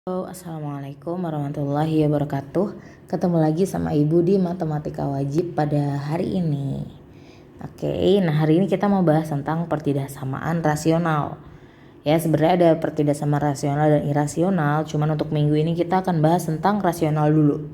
Halo, Assalamualaikum warahmatullahi wabarakatuh. Ketemu lagi sama Ibu di Matematika Wajib pada hari ini. Oke, nah hari ini kita mau bahas tentang pertidaksamaan rasional. Ya, sebenarnya ada pertidaksamaan rasional dan irasional, cuman untuk minggu ini kita akan bahas tentang rasional dulu.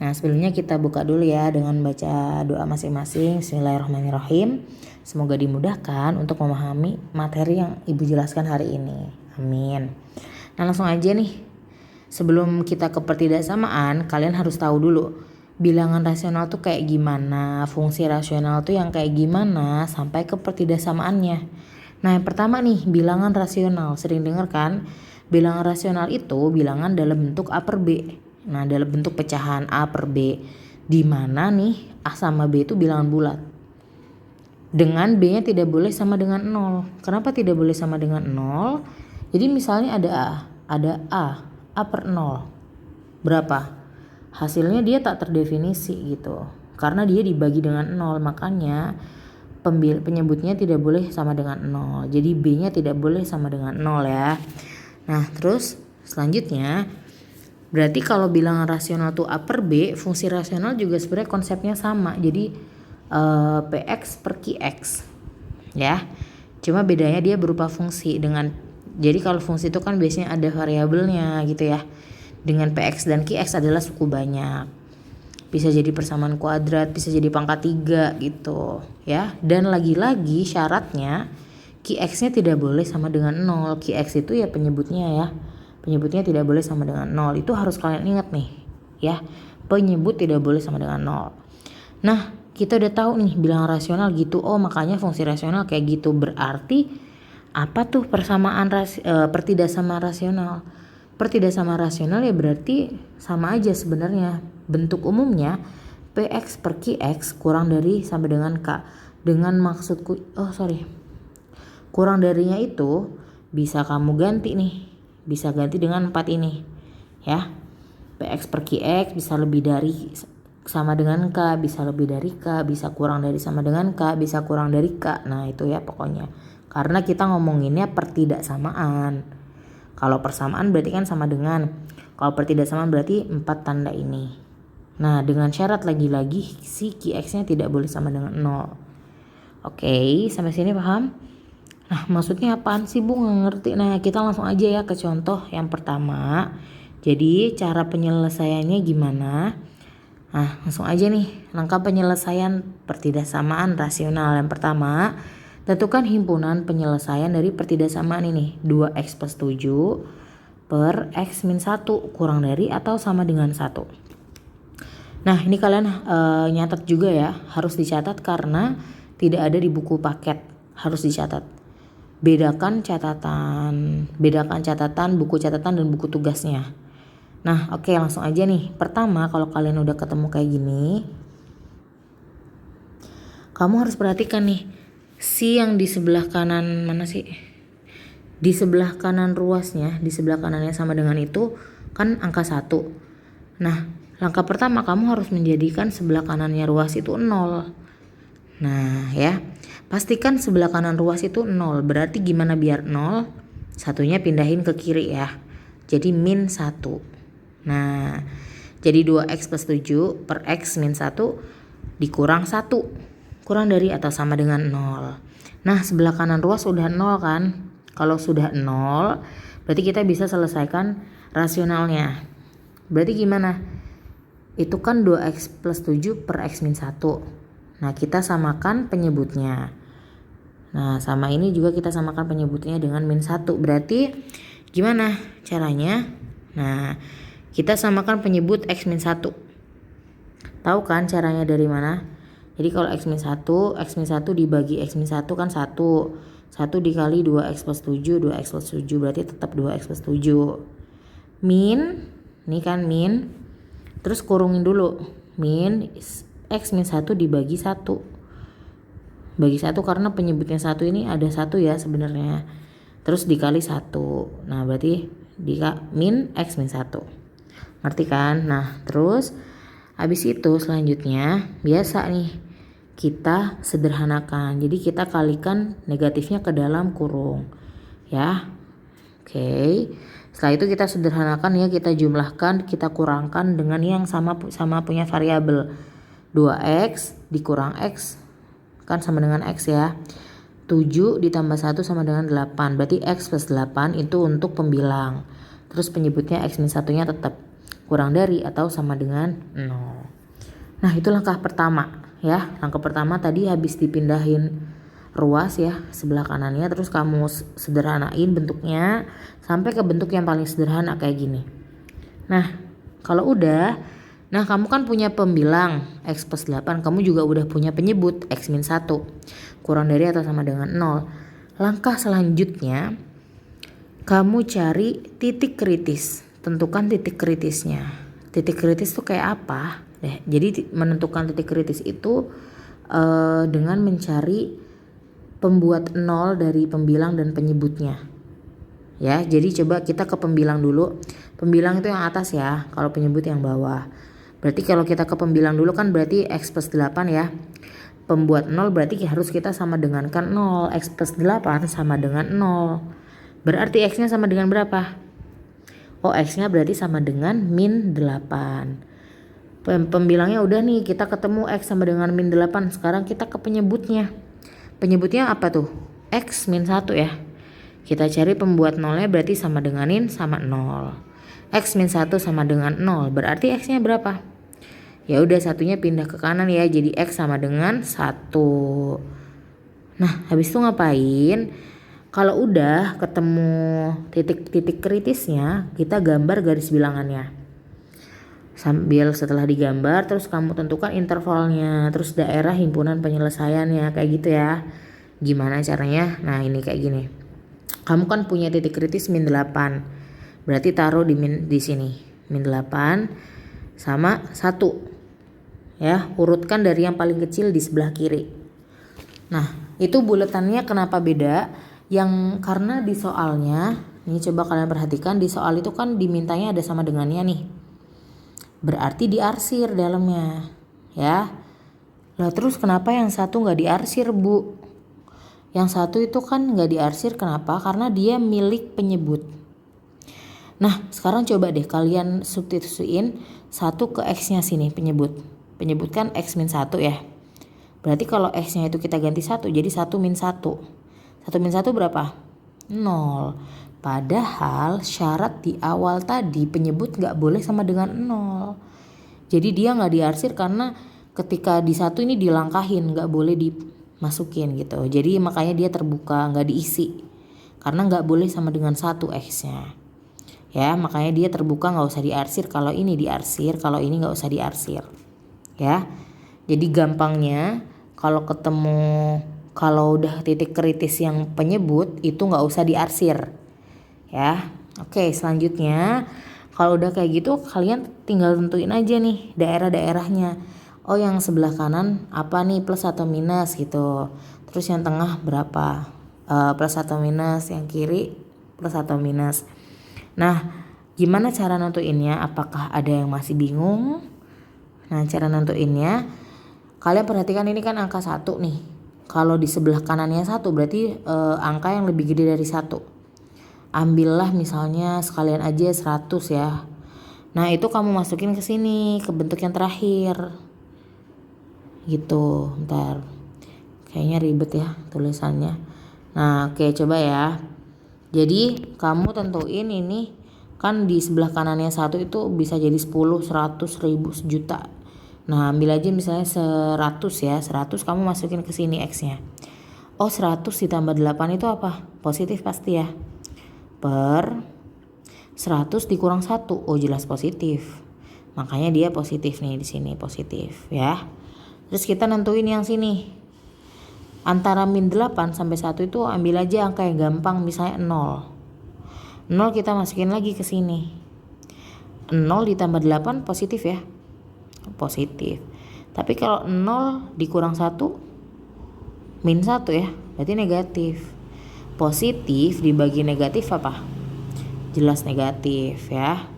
Nah, sebelumnya kita buka dulu ya dengan baca doa masing-masing. Bismillahirrahmanirrahim. Semoga dimudahkan untuk memahami materi yang Ibu jelaskan hari ini. Amin. Nah, langsung aja nih. Sebelum kita ke pertidaksamaan, kalian harus tahu dulu bilangan rasional tuh kayak gimana, fungsi rasional tuh yang kayak gimana, sampai ke pertidaksamaannya. Nah, yang pertama nih, bilangan rasional. Sering dengar kan? Bilangan rasional itu bilangan dalam bentuk A per B. Nah, dalam bentuk pecahan A per B. Di mana nih A sama B itu bilangan bulat. Dengan B-nya tidak boleh sama dengan 0. Kenapa tidak boleh sama dengan 0? Jadi misalnya ada A per 0. Berapa? Hasilnya dia tak terdefinisi gitu. Karena dia dibagi dengan 0, makanya penyebutnya tidak boleh sama dengan 0. Jadi B-nya tidak boleh sama dengan 0 ya. Nah, terus selanjutnya berarti kalau bilangan rasional tuh A per B, fungsi rasional juga sebenarnya konsepnya sama. Jadi PX per QX. Ya. Cuma bedanya dia berupa fungsi jadi kalau fungsi itu kan biasanya ada variabelnya gitu ya. Dengan PX dan QX adalah suku banyak. Bisa jadi persamaan kuadrat, bisa jadi pangkat 3 gitu ya. Dan lagi-lagi syaratnya QX-nya tidak boleh sama dengan 0. QX itu ya penyebutnya ya. Penyebutnya tidak boleh sama dengan 0. Itu harus kalian ingat nih ya. Penyebut tidak boleh sama dengan 0. Nah, kita udah tahu nih bilangan rasional gitu. Oh, makanya fungsi rasional kayak gitu. Berarti apa tuh pertidaksamaan rasional? Pertidaksamaan rasional ya berarti sama aja sebenarnya. Bentuk umumnya PX per QX kurang dari sama dengan K. Dengan maksudku, kurang darinya itu bisa kamu ganti nih. Bisa ganti dengan 4 ini. Ya. PX per QX bisa lebih dari sama dengan K, bisa lebih dari K, bisa kurang dari sama dengan K, bisa kurang dari K. Nah, itu ya pokoknya. Karena kita ngomonginnya pertidaksamaan. Kalau persamaan berarti kan sama dengan. Kalau pertidaksamaan berarti 4 tanda ini. Nah, dengan syarat lagi-lagi si QX-nya tidak boleh sama dengan 0. Oke, sampai sini paham? Nah, maksudnya apaan sih Bu? Nggak ngerti. Nah, kita langsung aja ya ke contoh yang pertama. Jadi, cara penyelesaiannya gimana? Nah, langsung aja nih. Langkah penyelesaian pertidaksamaan rasional. Yang pertama, tentukan himpunan penyelesaian dari pertidaksamaan ini. 2x plus 7 per x min 1 kurang dari atau sama dengan 1. Nah, ini kalian nyatat juga ya. Harus dicatat karena tidak ada di buku paket. Harus dicatat. Bedakan catatan, buku catatan dan buku tugasnya. Nah, oke, langsung aja nih. Pertama, kalau kalian udah ketemu kayak gini, kamu harus perhatikan nih. Si yang di sebelah kanan mana sih? Di sebelah kanan ruasnya, di sebelah kanannya sama dengan itu kan angka 1. Nah, langkah pertama kamu harus menjadikan sebelah kanannya ruas itu 0. Nah, ya. Pastikan sebelah kanan ruas itu 0. Berarti gimana biar 0? Satunya pindahin ke kiri ya. Jadi min 1. Nah, jadi 2x plus 7 per x min 1 dikurang 1. Kurang dari atau sama dengan 0. Nah, sebelah kanan ruas sudah 0 kan? Kalau sudah 0, berarti kita bisa selesaikan rasionalnya. Berarti gimana? Itu kan 2x plus 7 per x min 1. Nah, kita samakan penyebutnya. Nah, sama ini juga kita samakan penyebutnya dengan min 1. Berarti gimana caranya? Nah, kita samakan penyebut x min 1. Tahu kan caranya dari mana? Jadi kalau x min 1 dibagi x min 1 kan 1. 1 dikali 2x plus 7, 2x plus 7 berarti tetap 2x plus 7. Min, ini kan min. Terus kurungin dulu. Min x min 1 dibagi 1. Bagi 1 karena penyebutnya 1 ini ada 1 ya sebenarnya. Terus dikali 1. Nah, berarti min x min 1. Ngerti kan? Nah, terus habis itu selanjutnya biasa nih kita sederhanakan. Jadi kita kalikan negatifnya ke dalam kurung. Ya. Oke. Setelah itu kita sederhanakan ya, kita jumlahkan, kita kurangkan dengan yang sama punya variabel. 2x dikurang x kan sama dengan x ya. 7 ditambah 1 sama dengan 8. Berarti x plus 8 itu untuk pembilang. Terus penyebutnya x min 1-nya tetap kurang dari atau sama dengan 0. Nah, itu langkah pertama ya. Langkah pertama tadi habis dipindahin ruas ya sebelah kanannya, terus kamu sederhanain bentuknya sampai ke bentuk yang paling sederhana kayak gini. Nah, kalau udah, nah kamu kan punya pembilang x plus 8, kamu juga udah punya penyebut x min 1 kurang dari atau sama dengan 0. Langkah selanjutnya kamu cari titik kritis, tentukan titik kritisnya. Titik kritis tuh kayak apa? Jadi menentukan titik kritis itu dengan mencari pembuat 0 dari pembilang dan penyebutnya. Ya, jadi coba kita ke pembilang dulu. Pembilang itu yang atas ya, kalau penyebut yang bawah. Berarti kalau kita ke pembilang dulu kan berarti x plus 8 ya. Pembuat 0 berarti harus kita sama dengankan 0. X plus 8 sama dengan 0. Berarti x-nya sama dengan berapa? Oh, x-nya berarti sama dengan min 8. Pembilangnya udah nih, kita ketemu x sama dengan min 8. Sekarang kita ke penyebutnya. Penyebutnya apa tuh? X min 1 ya. Kita cari pembuat 0-nya berarti sama denganin sama 0. X min 1 sama dengan 0. Berarti x-nya berapa? Ya udah, satunya pindah ke kanan ya. Jadi x sama dengan 1. Nah, habis itu ngapain? Kalau udah ketemu titik-titik kritisnya, kita gambar garis bilangannya. Sambil setelah digambar, terus kamu tentukan intervalnya, terus daerah himpunan penyelesaiannya, kayak gitu ya. Gimana caranya? Nah, ini kayak gini. Kamu kan punya titik kritis min 8. Berarti taruh di sini. Min 8 sama 1. Ya, urutkan dari yang paling kecil di sebelah kiri. Nah, itu buletannya kenapa beda? Karena di soalnya, ini coba kalian perhatikan, di soal itu kan dimintanya ada sama dengannya nih. Berarti diarsir dalamnya, ya. Lah terus kenapa yang satu nggak diarsir, Bu? Yang satu itu kan nggak diarsir, kenapa? Karena dia milik penyebut. Nah, sekarang coba deh kalian substitusiin 1 ke x-nya sini, penyebut. Penyebut kan x min 1 ya. Berarti kalau x-nya itu kita ganti 1, jadi 1 min 1. 1 min 1 berapa? 0. Padahal syarat di awal tadi penyebut nggak boleh sama dengan 0. Jadi dia nggak diarsir karena ketika di 1 ini dilangkahin, nggak boleh dimasukin gitu. Jadi makanya dia terbuka, nggak diisi. Karena nggak boleh sama dengan 1 x-nya. Ya, makanya dia terbuka, nggak usah diarsir. Kalau ini diarsir, kalau ini nggak usah diarsir. Ya, jadi gampangnya kalau udah titik kritis yang penyebut itu nggak usah diarsir. Ya, oke, selanjutnya kalau udah kayak gitu kalian tinggal tentuin aja nih daerah-daerahnya. Oh, yang sebelah kanan apa nih, plus atau minus gitu. Terus yang tengah berapa, plus atau minus, yang kiri plus atau minus. Nah, gimana cara nentuinnya? Apakah ada yang masih bingung? Nah, cara nentuinnya kalian perhatikan, ini kan angka 1 nih. Kalau di sebelah kanannya 1 berarti angka yang lebih gede dari 1. Ambillah misalnya sekalian aja 100 ya. Nah, itu kamu masukin ke sini, ke bentuk yang terakhir. Gitu, bentar. Kayaknya ribet ya tulisannya. Nah, oke, coba ya. Jadi, kamu tentuin ini kan di sebelah kanannya 1 itu bisa jadi 10, 100, 1000, sejuta. Nah, ambil aja misalnya 100 ya. 100 kamu masukin ke sini X-nya. Oh, 100 ditambah 8 itu apa? Positif pasti ya. Per 100 dikurang 1. Oh, jelas positif. Makanya dia positif nih di sini, positif ya. Terus kita nentuin yang sini. Antara min 8 sampai 1 itu ambil aja angka yang gampang, misalnya 0. 0 kita masukin lagi ke sini. 0 ditambah 8 positif ya. Positif. Tapi kalau 0 dikurang 1 min 1 ya, berarti negatif. Positif dibagi negatif apa? Jelas negatif ya.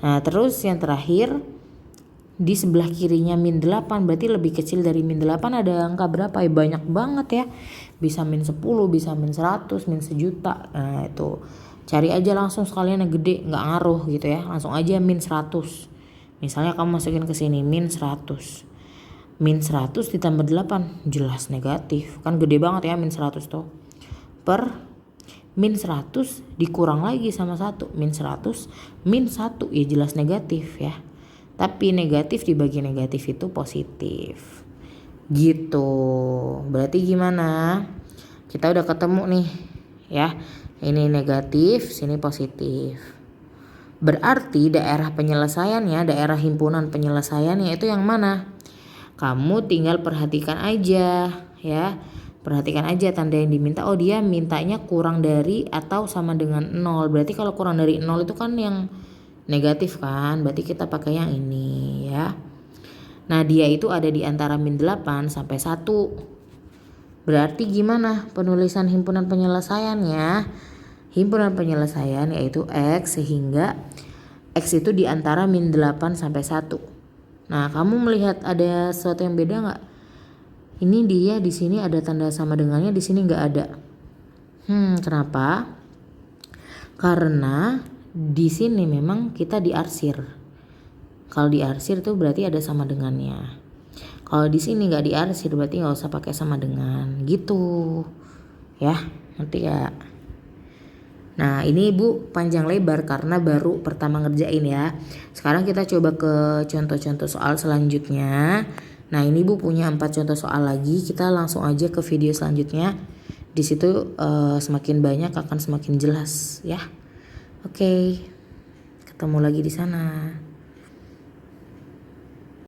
Nah, terus yang terakhir di sebelah kirinya min 8 berarti lebih kecil dari min 8 ada angka berapa ya? Banyak banget ya. Bisa min 10, bisa min 100, min sejuta. Nah, itu. Cari aja langsung sekalian yang gede, nggak ngaruh gitu ya. Langsung aja min 100. Misalnya kamu masukin ke sini min 100. Min 100 ditambah 8 jelas negatif. Kan gede banget ya min 100 tuh. Per min 100 dikurang lagi sama 1. Min 100 min 1 ya jelas negatif ya. Tapi negatif dibagi negatif itu positif. Gitu. Berarti gimana? Kita udah ketemu nih ya. Ini negatif, sini positif. Berarti daerah penyelesaiannya, daerah himpunan penyelesaiannya itu yang mana? Kamu tinggal perhatikan aja ya. Perhatikan aja tanda yang diminta. Oh, dia mintanya kurang dari atau sama dengan 0. Berarti kalau kurang dari 0 itu kan yang negatif kan. Berarti kita pakai yang ini ya. Nah, dia itu ada di antara min 8 sampai 1. Berarti gimana penulisan himpunan penyelesaiannya? Himpunan penyelesaian yaitu X, sehingga X itu di antara min 8 sampai 1. Nah, kamu melihat ada sesuatu yang beda nggak? Ini dia di sini ada tanda sama dengannya, di sini nggak ada. Kenapa? Karena di sini memang kita diarsir. Kalau diarsir tuh berarti ada sama dengannya. Kalau di sini nggak diarsir berarti nggak usah pakai sama dengan gitu. Ya, nanti ya. Nah, ini Ibu panjang lebar karena baru pertama ngerjain ya. Sekarang kita coba ke contoh-contoh soal selanjutnya. Nah, ini Ibu punya 4 contoh soal lagi. Kita langsung aja ke video selanjutnya. Di situ semakin banyak akan semakin jelas ya. Oke. Ketemu lagi di sana.